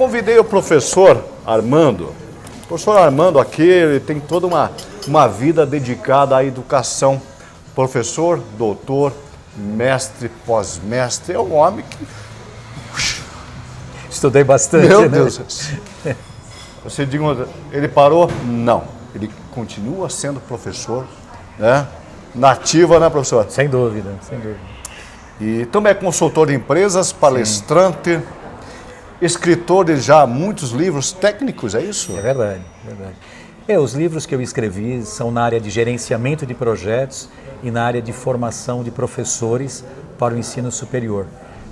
convidei o professor Armando. O professor Armando aqui, ele tem toda uma vida dedicada à educação. Professor, doutor, mestre, pós-mestre, é um homem que... Estudei bastante, Meu né? Deus. Você diz, ele parou? Não. Ele continua sendo professor, né? Nativa, né, professor? Sem dúvida, sem dúvida. E também é consultor de empresas, palestrante, escritor de já muitos livros técnicos, é isso? É verdade, é verdade. Os livros que eu escrevi são na área de gerenciamento de projetos e na área de formação de professores para o ensino superior.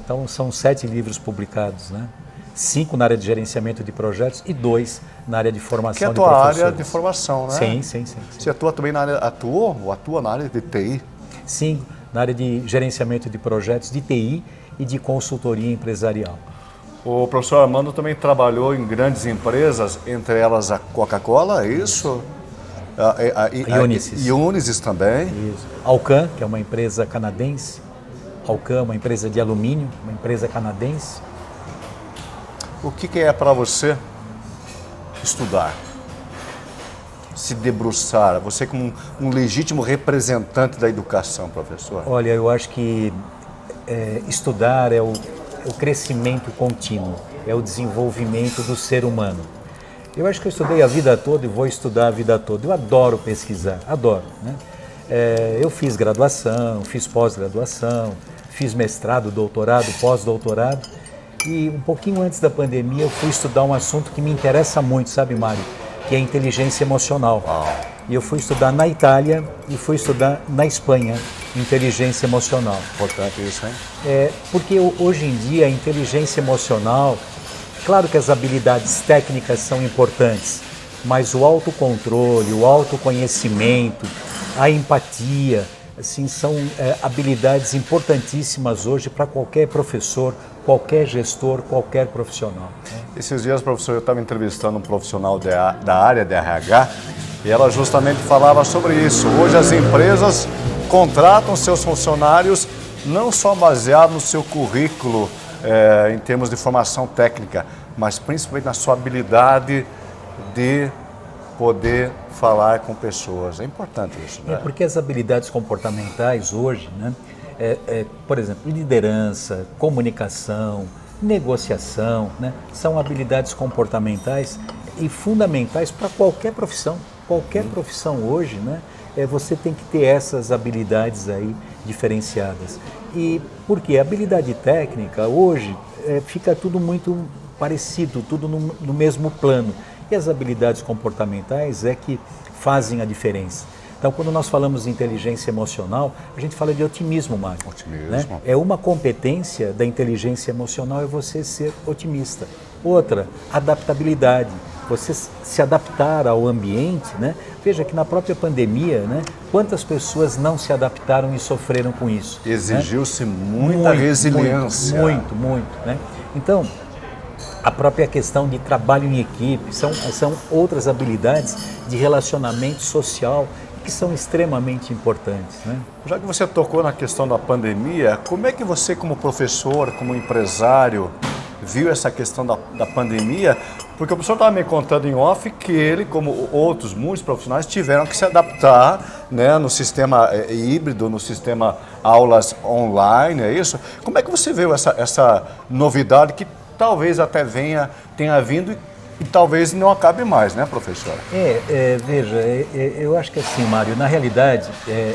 Então, são 7 livros publicados, né? 5 na área de gerenciamento de projetos e 2 na área de formação de professores. Que é a tua área de formação, né? Sim. Você atua também na área, atua na área de TI? Sim, na área de gerenciamento de projetos, de TI e de consultoria empresarial. O professor Armando também trabalhou em grandes empresas, entre elas a Coca-Cola, é isso? A Unisys. E Unisys também. Isso. Alcan, que é uma empresa canadense. Alcan, uma empresa de alumínio, uma empresa canadense. O que é para você estudar? Se debruçar, você como um legítimo representante da educação, professor? Olha, eu acho que estudar é o crescimento contínuo, é o desenvolvimento do ser humano. Eu acho que eu estudei a vida toda e vou estudar a vida toda. Eu adoro pesquisar, adoro, né? Eu fiz graduação, fiz pós-graduação, fiz mestrado, doutorado, pós-doutorado. E um pouquinho antes da pandemia eu fui estudar um assunto que me interessa muito, sabe, Mário? Que é a inteligência emocional. E eu fui estudar na Itália e fui estudar na Espanha inteligência emocional. Importante isso, hein? Porque hoje em dia a inteligência emocional, claro que as habilidades técnicas são importantes, mas o autocontrole, o autoconhecimento, a empatia, assim, são habilidades importantíssimas hoje para qualquer professor, qualquer gestor, qualquer profissional. Esses dias, professor, eu estava entrevistando um profissional da área de RH e ela justamente falava sobre isso. Hoje as empresas contratam seus funcionários não só baseado no seu currículo em termos de formação técnica, mas principalmente na sua habilidade de poder falar com pessoas. É importante isso, né? Porque as habilidades comportamentais hoje, né? Por exemplo, liderança, comunicação, negociação, né? São habilidades comportamentais e fundamentais para qualquer profissão. Qualquer profissão hoje, né? Você tem que ter essas habilidades aí diferenciadas. E porque a habilidade técnica hoje fica tudo muito parecido, tudo no mesmo plano. E as habilidades comportamentais é que fazem a diferença. Então, quando nós falamos de inteligência emocional, a gente fala de otimismo, Mário. Otimismo. Né? É uma competência da inteligência emocional é você ser otimista. Outra, adaptabilidade. Você se adaptar ao ambiente, né? Veja que na própria pandemia, né? Quantas pessoas não se adaptaram e sofreram com isso? Exigiu-se muita resiliência. Muito, né? Então, a própria questão de trabalho em equipe, são outras habilidades de relacionamento social que são extremamente importantes, né? Já que você tocou na questão da pandemia, como é que você como professor, como empresário, viu essa questão da pandemia? Porque o professor estava me contando em off que ele, como outros muitos profissionais, tiveram que se adaptar, né, no sistema híbrido, no sistema aulas online, é isso? Como é que você viu essa novidade que talvez até tenha vindo e talvez não acabe mais, né, professora? Veja, eu acho que assim, Mário, na realidade,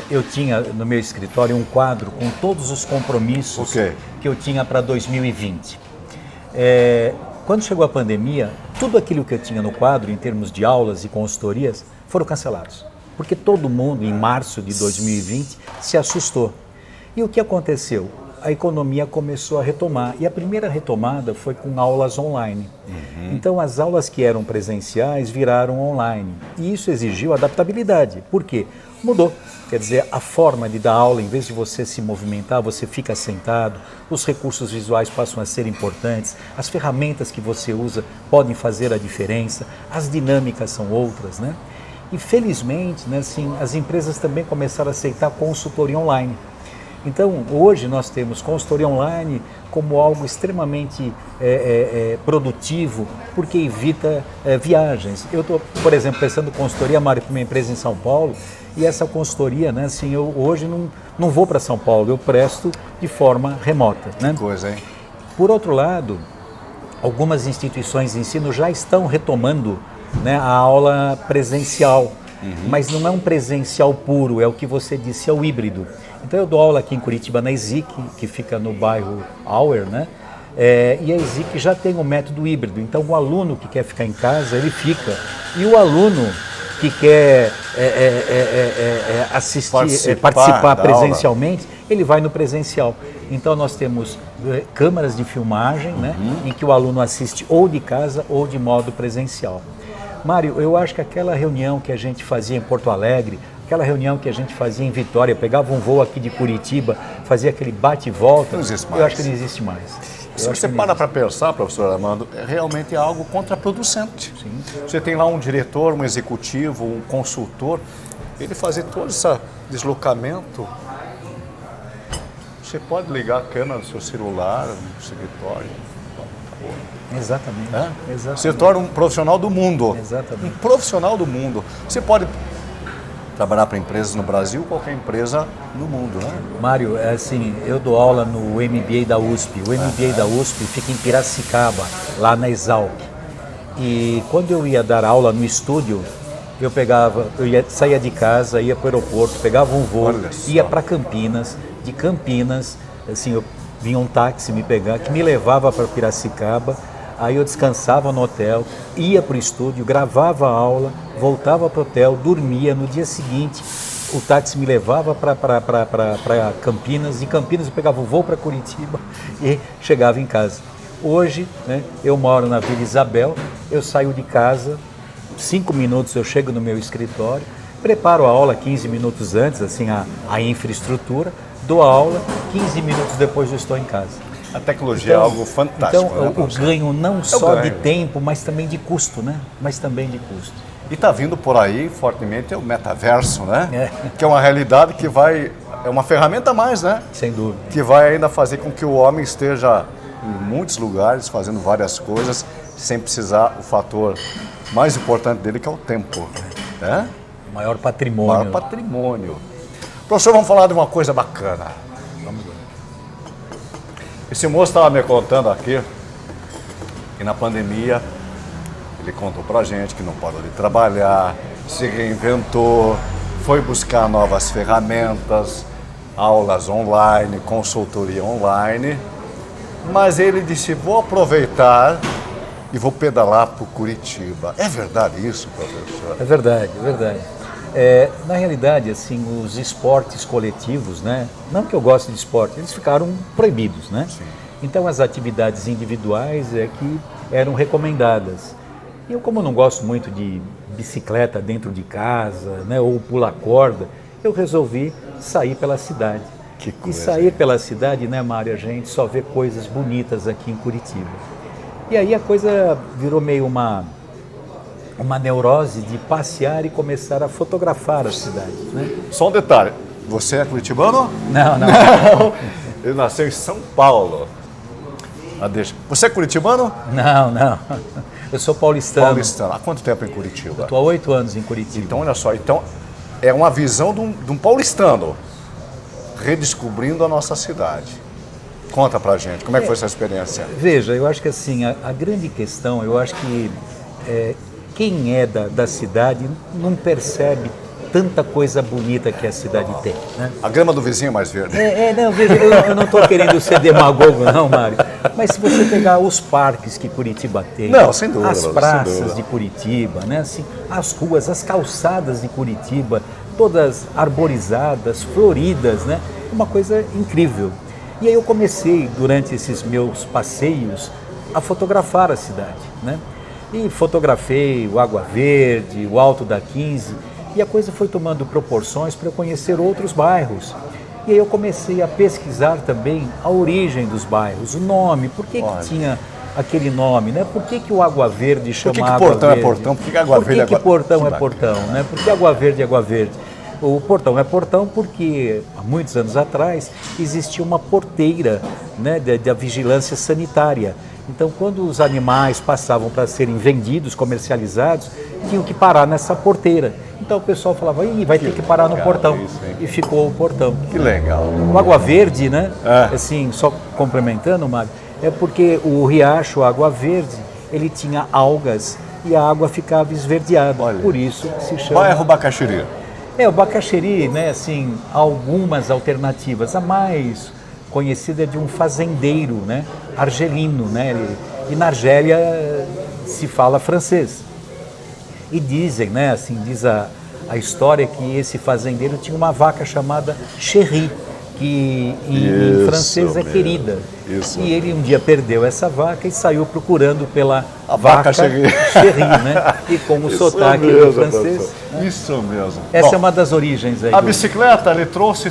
eu tinha no meu escritório um quadro com todos os compromissos que eu tinha para 2020. Quando chegou a pandemia, tudo aquilo que eu tinha no quadro, em termos de aulas e consultorias, foram cancelados. Porque todo mundo, em março de 2020, se assustou. E o que aconteceu? A economia começou a retomar. E a primeira retomada foi com aulas online. Então, as aulas que eram presenciais viraram online. E isso exigiu adaptabilidade. Por quê? Mudou. Quer dizer, a forma de dar aula, em vez de você se movimentar, você fica sentado, os recursos visuais passam a ser importantes, as ferramentas que você usa podem fazer a diferença, as dinâmicas são outras, né? E felizmente, né, assim, as empresas também começaram a aceitar consultoria online. Então, hoje nós temos consultoria online como algo extremamente produtivo, porque evita viagens. Eu estou, por exemplo, prestando consultoria, Mário, para uma empresa em São Paulo, e essa consultoria, né, assim, eu hoje não vou para São Paulo, eu presto de forma remota. Né? Que coisa, hein? Por outro lado, algumas instituições de ensino já estão retomando, né, a aula presencial, mas não é um presencial puro, é o que você disse, é o híbrido. Então eu dou aula aqui em Curitiba na ESIC, que fica no bairro Auer, né? E a ESIC já tem o método híbrido, então o aluno que quer ficar em casa, ele fica. E o aluno que quer participar presencialmente, ele vai no presencial. Então nós temos câmaras de filmagem, né, em que o aluno assiste ou de casa ou de modo presencial. Mário, eu acho que aquela reunião que a gente fazia em Porto Alegre, aquela reunião que a gente fazia em Vitória, pegava um voo aqui de Curitiba, fazia aquele bate e volta, eu acho que não existe mais. Se você para pensar, professor Armando, é realmente algo contraproducente. Sim. Você tem lá um diretor, um executivo, um consultor, ele fazer todo esse deslocamento. Você pode ligar a câmera do seu celular no escritório. Exatamente. Exatamente. Você torna um profissional do mundo. Exatamente. Um profissional do mundo. Você pode trabalhar para empresas no Brasil, qualquer empresa no mundo, né? Mário, assim, eu dou aula no MBA da USP. O MBA da USP fica em Piracicaba, lá na Exalc. E quando eu ia dar aula no estúdio, saía de casa, ia para o aeroporto, pegava um voo, ia para Campinas. De Campinas, assim, eu vinha um táxi me pegar, que me levava para Piracicaba. Aí eu descansava no hotel, ia para o estúdio, gravava a aula, voltava para o hotel, dormia. No dia seguinte, o táxi me levava para Campinas. De Campinas eu pegava o voo para Curitiba e chegava em casa. Hoje, né, eu moro na Vila Isabel, eu saio de casa, 5 minutos eu chego no meu escritório, preparo a aula 15 minutos antes, assim, a infraestrutura, dou a aula, 15 minutos depois eu estou em casa. A tecnologia é algo fantástico. Então, o ganho não só de tempo, mas também de custo, né? E está vindo por aí fortemente o metaverso, né? Que é uma realidade que é uma ferramenta a mais, né? Sem dúvida. Que vai ainda fazer com que o homem esteja em muitos lugares, fazendo várias coisas, sem precisar o fator mais importante dele, que é o tempo. Né? O maior patrimônio. Professor, vamos falar de uma coisa bacana. Vamos ver. Esse moço estava me contando aqui que na pandemia ele contou pra gente que não parou de trabalhar, se reinventou, foi buscar novas ferramentas, aulas online, consultoria online, mas ele disse, vou aproveitar e vou pedalar para Curitiba. É verdade isso, professor? É verdade. Na realidade, assim, os esportes coletivos, né? Não que eu goste de esporte, eles ficaram proibidos, né? Sim. Então as atividades individuais que eram recomendadas. E eu, como não gosto muito de bicicleta dentro de casa, né, ou pular corda, eu resolvi sair pela cidade. Que coisa. E sair pela cidade, né, Mário, a gente só vê coisas bonitas aqui em Curitiba. E aí a coisa virou meio uma neurose de passear e começar a fotografar a cidade, né? Só um detalhe, você é curitibano? Não. Ele nasceu em São Paulo. Você é curitibano? Não. Eu sou paulistano. Há quanto tempo em Curitiba? Estou há 8 anos em Curitiba. Então, olha só, é uma visão de um paulistano redescobrindo a nossa cidade. Conta pra gente, como é que foi essa experiência? Veja, eu acho que assim, a grande questão, eu acho que quem é da cidade não percebe tanta coisa bonita que a cidade tem, né? A grama do vizinho é mais verde. Não, veja, eu não estou querendo ser demagogo não, Mário, mas se você pegar os parques que Curitiba tem, não, sem dúvida, as praças de Curitiba, né, assim, as ruas, as calçadas de Curitiba, todas arborizadas, floridas, né, uma coisa incrível. E aí eu comecei, durante esses meus passeios, a fotografar a cidade, né? E fotografei o Água Verde, o Alto da 15, e a coisa foi tomando proporções para eu conhecer outros bairros. E aí eu comecei a pesquisar também a origem dos bairros, o nome, por que tinha aquele nome, né? Por que o Água Verde chama Água Verde? Por que Portão é Portão? Por que Água Verde é Água Verde? Por que Portão é Portão, né? Por que Água Verde é Água Verde? O portão é portão porque há muitos anos atrás existia uma porteira, né, da vigilância sanitária. Então, quando os animais passavam para serem vendidos, comercializados, tinham que parar nessa porteira. Então o pessoal falava, ih, vai ter que parar no portão. E ficou o portão. Que legal. O Água Verde, né? Assim, só complementando, Mário, é porque o riacho Água Verde, ele tinha algas e a água ficava esverdeada. Olha. Por isso que se chama... Bairro Bacaxiri. O Bacaxiri, né, assim, há algumas alternativas. A mais conhecida é de um fazendeiro, né, argelino, né, e na Argélia se fala francês. E dizem, né, assim, diz a história que esse fazendeiro tinha uma vaca chamada Chérie, que em francês é querida. Isso. E ele um dia perdeu essa vaca e saiu procurando pela vaca Chérie, né? E com o sotaque do francês. Né? Isso mesmo. Essa é uma das origens aí. A bicicleta ele trouxe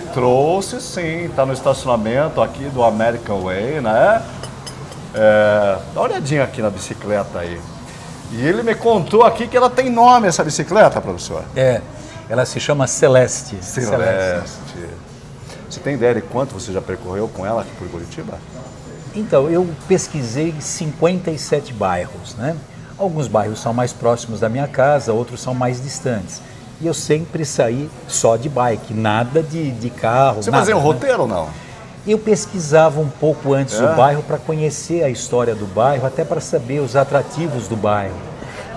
sim, está no estacionamento aqui do American Way, né? Dá uma olhadinha aqui na bicicleta aí. E ele me contou aqui que ela tem nome, essa bicicleta, professor. Ela se chama Celeste. Celeste. Você tem ideia de quanto você já percorreu com ela aqui por Curitiba? Então, eu pesquisei 57 bairros, né? Alguns bairros são mais próximos da minha casa, outros são mais distantes. E eu sempre saí só de bike, nada de carro. Você fazia um roteiro ou não? Eu pesquisava um pouco antes o bairro para conhecer a história do bairro, até para saber os atrativos do bairro.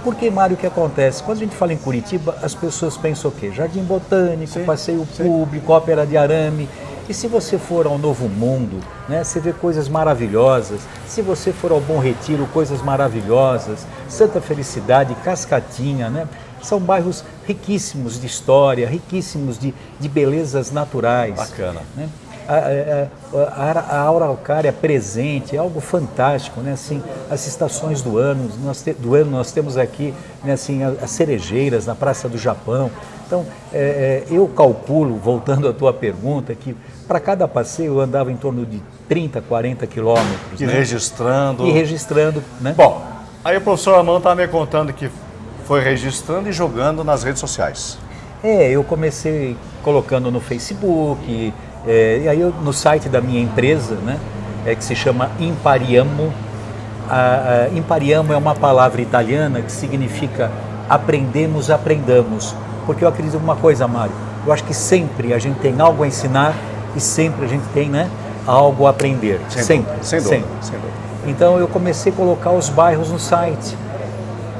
Porque, Mário, o que acontece? Quando a gente fala em Curitiba, as pessoas pensam o quê? Jardim Botânico, passeio público, ópera de arame. E se você for ao Novo Mundo, né, você vê coisas maravilhosas. Se você for ao Bom Retiro, coisas maravilhosas. Santa Felicidade, Cascatinha, né? São bairros riquíssimos de história, riquíssimos de belezas naturais. Bacana. Né? A araucária presente é algo fantástico, né? Assim, as estações do ano nós temos aqui, né, assim, as cerejeiras na Praça do Japão. Então, eu calculo, voltando à tua pergunta, que para cada passeio eu andava em torno de 30, 40 quilômetros. E né? registrando. Né? Bom, aí o professor Armando estava me contando que foi registrando e jogando nas redes sociais. Eu comecei colocando no Facebook, e aí no site da minha empresa, né, que se chama Impariamo. Impariamo é uma palavra italiana que significa aprendamos. Porque eu acredito em uma coisa, Mário, eu acho que sempre a gente tem algo a ensinar e sempre a gente tem, né, algo a aprender. Sem dúvida. Então eu comecei a colocar os bairros no site.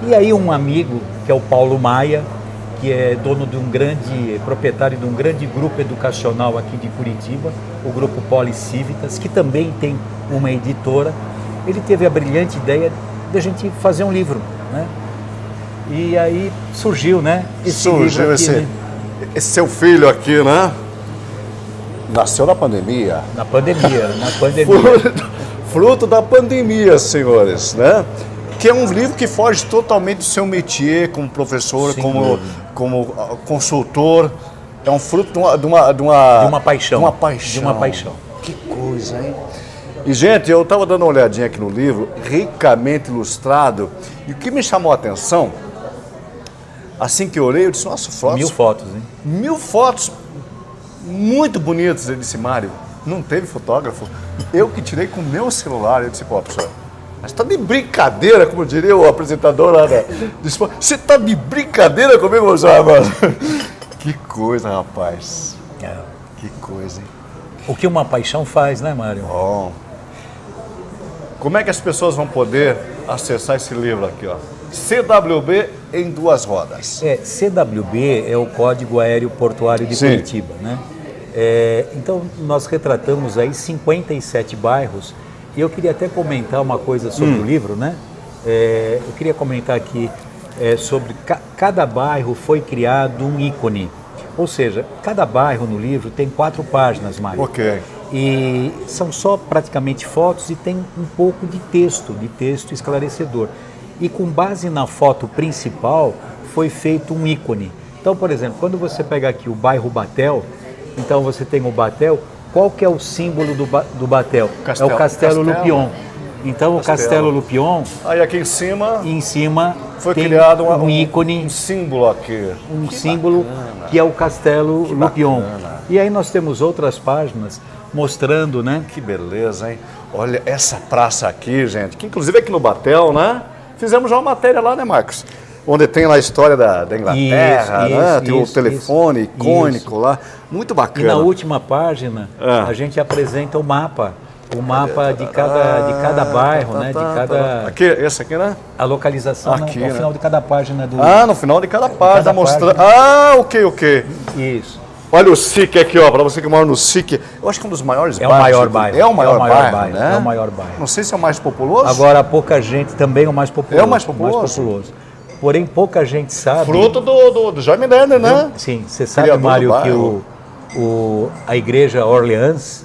E aí um amigo, que é o Paulo Maia, que é proprietário de um grande grupo educacional aqui de Curitiba, o Grupo Policivitas, que também tem uma editora, ele teve a brilhante ideia de a gente fazer um livro, né? E aí surgiu, né? Surgiu esse seu filho aqui, né? Nasceu na pandemia. Na pandemia. Fruto da pandemia, senhores, né? Que é um livro que foge totalmente do seu métier como professor, como consultor. É um fruto de uma paixão. De uma paixão. Que coisa, hein? E, gente, eu estava dando uma olhadinha aqui no livro, ricamente ilustrado, e o que me chamou a atenção, assim que eu olhei, eu disse, nossa, fotos... 1000 fotos, hein? 1000 fotos muito bonitas, ele disse, Mário, não teve fotógrafo? Eu que tirei com o meu celular, eu disse, pô, professor, mas tá de brincadeira, como diria o apresentador lá da... Você tá de brincadeira comigo, professor, mano? Que coisa, rapaz. Que coisa, hein? O que uma paixão faz, né, Mário? Bom. Como é que as pessoas vão poder acessar esse livro aqui, ó? CWB em 2 rodas. CWB é o Código Aéreo Portuário de Curitiba, né? Então, nós retratamos aí 57 bairros. E eu queria até comentar uma coisa sobre o livro, né? Eu queria comentar aqui sobre cada bairro foi criado um ícone. Ou seja, cada bairro no livro tem 4 páginas, Mário. Ok. E são só praticamente fotos e tem um pouco de texto esclarecedor. E com base na foto principal foi feito um ícone. Então, por exemplo, quando você pega aqui o bairro Batel, então você tem o Batel, qual que é o símbolo do Batel? É o Castelo Lupion. Então o Castelo Lupion... Aí aqui em cima... Em cima Foi tem criado um ícone, um símbolo aqui. um símbolo bacana. que é o Castelo Lupion. bacana. E aí nós temos outras páginas mostrando, né? Que beleza, hein? Olha essa praça aqui, gente, que inclusive aqui no Batel, né? Fizemos já uma matéria lá, né, Marcos? Onde tem lá a história da Inglaterra, né? Tem o telefone icônico lá. Muito bacana. E na última página, a gente apresenta o mapa de cada bairro, né? De cada... Aqui, esse aqui, né? A localização Aqui, no né? final de cada página do... No final de cada página, mostrando... ok. Isso. Olha o SIC aqui, ó, para você que mora no SIC. Eu acho que é um dos maiores bairros. É o maior bairro. É o maior bairro, né? É o maior bairro. Não sei se é o mais populoso. Agora, pouca gente também é o mais populoso. É o mais populoso? Porém, pouca gente sabe... Fruto do Jaime Lerner, né? Sim, você sabe, Criador Mário, do que bairro. a igreja Orleans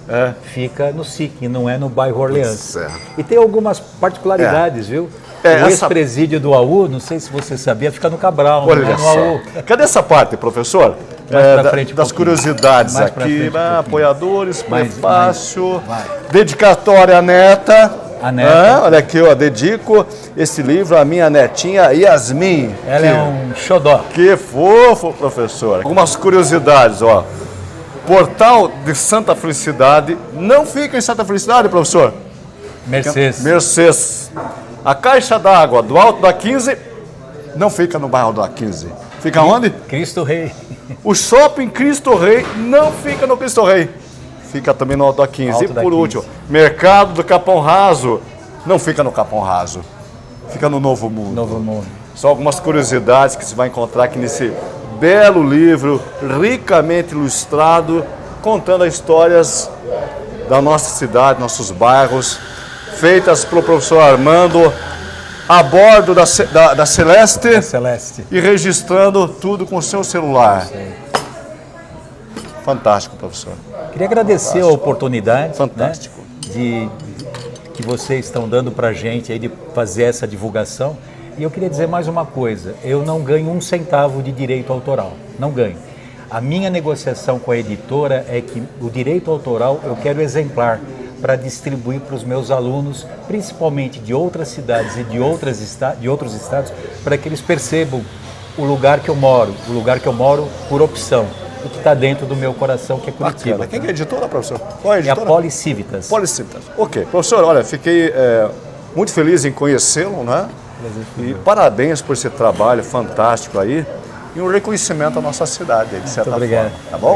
fica no SIC, não é no bairro Orleans. Pois é. E tem algumas particularidades, viu? O ex-presídio do AU, não sei se você sabia, fica no Cabral, Olha não é no só. AU. Cadê essa parte, professor? Mais pra frente um das pouquinho. curiosidades Mais pra aqui, frente um né? pouquinho. Apoiadores, prefácio, vai. dedicatória à neta. A neta. Olha aqui, ó, dedico esse livro à minha netinha Yasmin. Ela é um xodó. Que fofo, professor. Algumas curiosidades, ó. Portal de Santa Felicidade não fica em Santa Felicidade, professor? Mercês. A caixa d'água do Alto da 15 não fica no bairro da 15. Fica onde? Cristo Rei. O shopping Cristo Rei não fica no Cristo Rei. Fica também no Alto da 15. Alto E da por 15. último, Mercado do Capão Raso não fica no Capão Raso. Fica no Novo Mundo. Novo Mundo. São algumas curiosidades que você vai encontrar aqui nesse belo livro, ricamente ilustrado, contando as histórias da nossa cidade, nossos bairros, feitas pelo professor Armando, a bordo da Celeste, Celeste. e registrando tudo com o seu celular. Fantástico, professor. Queria agradecer a oportunidade, Fantástico. né, que vocês estão dando para a gente aí de fazer essa divulgação. E eu queria dizer mais uma coisa, eu não ganho um centavo de direito autoral, não ganho. A minha negociação com a editora é que o direito autoral eu quero exemplar para distribuir para os meus alunos, principalmente de outras cidades e de outros estados, para que eles percebam o lugar que eu moro por opção, o que está dentro do meu coração, que é Curitiba. Bacana. Quem é a editora, professor? Qual é a editora? É a Policivitas. Policivitas. Ok. Professor, olha, fiquei muito feliz em conhecê-lo, né? E parabéns por esse trabalho fantástico aí e um reconhecimento à nossa cidade, de certa forma. Muito obrigado. Tá bom?